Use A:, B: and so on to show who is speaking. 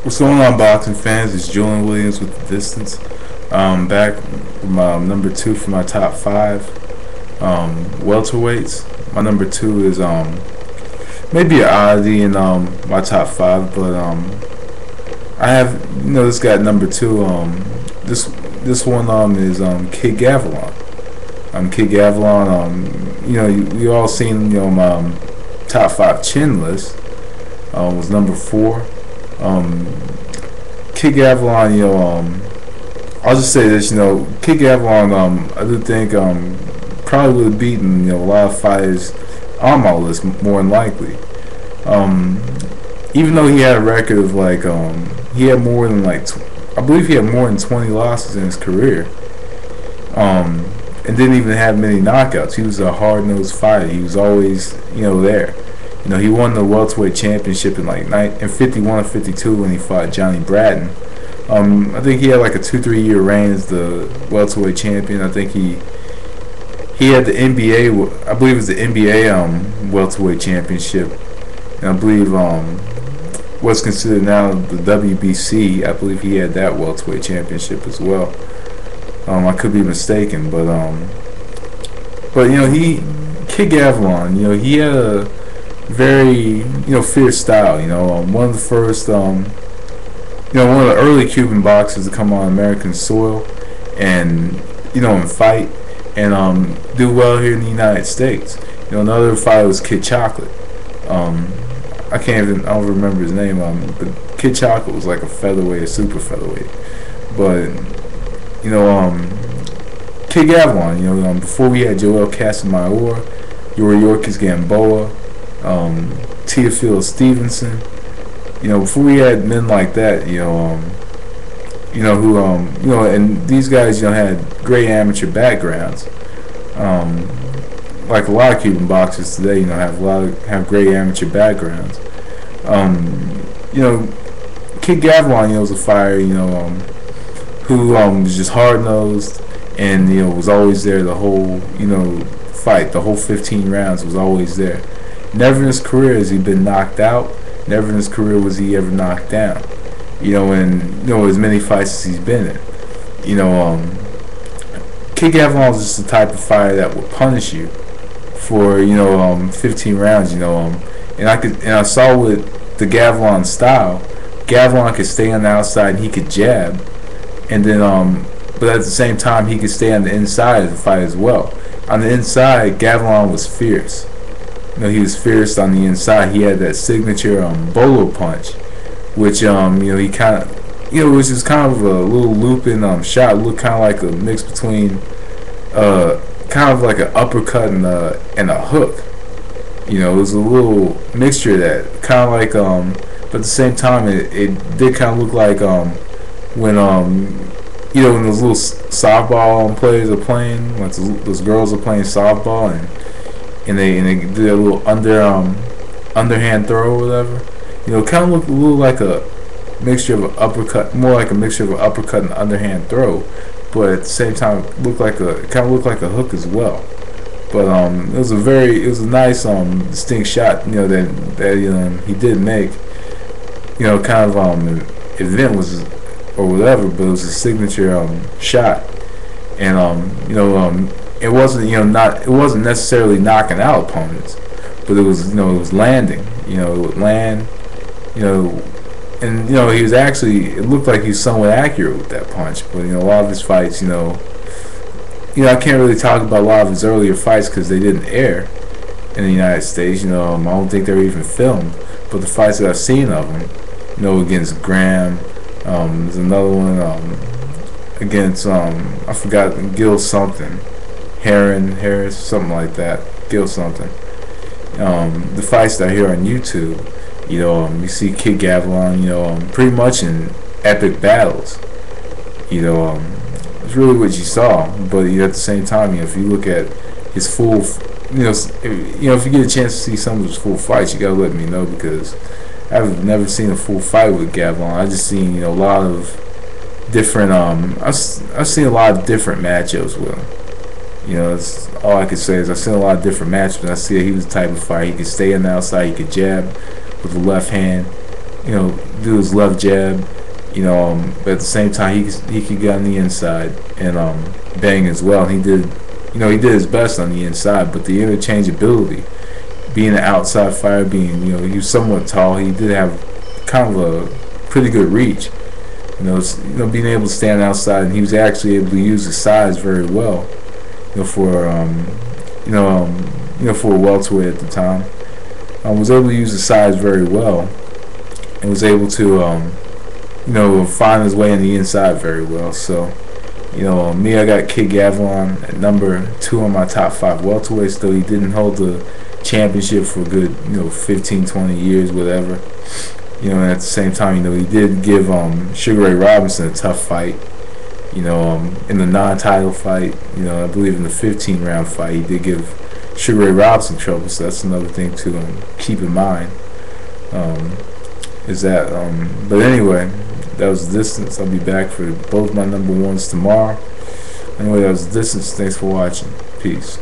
A: What's going on, boxing fans? It's Julian Williams with The Distance. Back with my number two for my top five welterweights. My number two is maybe an oddity in my top five, but I have this guy at number two. This one is Kid Gavilan. Kid Gavilan. We all seen my top five chin list. Was number four. Kid Gavilan, I'll just say this, Kid Gavilan, I do think probably would have beaten a lot of fighters on my list more than likely. Even though he had a record of he had more than I believe he had more than 20 losses in his career, and didn't even have many knockouts. He was a hard-nosed fighter. He was always there. He won the welterweight championship in 51 or 52 when he fought Johnny Bratton. I think he had a 2-3 year reign as the welterweight champion. I think he had the NBA. I believe it was the NBA welterweight championship, and I believe what's considered now the WBC. I believe he had that welterweight championship as well. I could be mistaken, but Kid Gavilan, he had a very fierce style. One of the first one of the early Cuban boxers to come on American soil and and fight and do well here in the United States. Another fighter was Kid Chocolate. I don't remember his name, but Kid Chocolate was like a featherweight, a super featherweight. But Kid Gavilan, before we had Joel Casamayor, Yorkis Gamboa, Teofilo Stevenson, before we had men like that, and these guys, had great amateur backgrounds. Like a lot of Cuban boxers today, have great amateur backgrounds. Kid Gavilan, was a fighter, who was just hard nosed and was always there the whole fight, the whole 15 rounds was always there. Never in his career has he been knocked out. Never in his career was he ever knocked down. As many fights as he's been in. Kid Gavilan is just the type of fighter that would punish you for 15 rounds. And I saw with the Gavilan style, Gavilan could stay on the outside and he could jab, and then but at the same time he could stay on the inside of the fight as well. On the inside, Gavilan was fierce. He was fierce on the inside. He had that signature bolo punch, which he kind of which is kind of a little looping shot. Looked kind of like a mix between kind of like an uppercut and a hook. It was a little mixture of that kind of like but at the same time it did kind of look like when when those little softball players are playing, like those girls are playing softball and they do a little underhand throw or whatever. It kind of looked a little like a mixture of an uppercut, more like a mixture of an uppercut and underhand throw, but at the same time it kind of looked like a hook as well. But it was a nice distinct shot that he did make. Kind of event was or whatever, but it was a signature shot, and it wasn't necessarily knocking out opponents, but it was it was landing. It would land, and he was actually, it looked like he was somewhat accurate with that punch. But a lot of his fights, I can't really talk about a lot of his earlier fights because they didn't air in the United States. I don't think they were even filmed. But the fights that I've seen of him, against Graham, there's another one against I forgot, Gil something, Harris, something like that, Gil something. The fights that I hear on YouTube, you see Kid Gavilan, pretty much in epic battles. It's really what you saw, but at the same time, if you look at his full, if you get a chance to see some of his full fights, you gotta let me know, because I've never seen a full fight with Gavilan. I just seen a lot of different. I've seen a lot of different matchups with him. That's all I could say is I've seen a lot of different matchups, and I see that he was the type of fighter. He could stay on the outside, he could jab with the left hand, do his left jab, but at the same time he could get on the inside and bang as well. And he did his best on the inside, but the interchangeability, being an outside fighter, he was somewhat tall, he did have kind of a pretty good reach. Being able to stand outside, and he was actually able to use his size very well. For a welterweight at the time, was able to use his size very well, and was able to find his way on the inside very well. So, me, I got Kid Gavilan at number 2 on my top 5 welterweights. Though he didn't hold the championship for a good 15, 20 years, whatever. And at the same time, he did give Sugar Ray Robinson a tough fight. In the non-title fight, I believe in the 15-round fight, he did give Sugar Ray Robinson trouble. So that's another thing to keep in mind. But anyway, that was the distance. I'll be back for both my number 1s tomorrow. Anyway, that was the distance. Thanks for watching. Peace.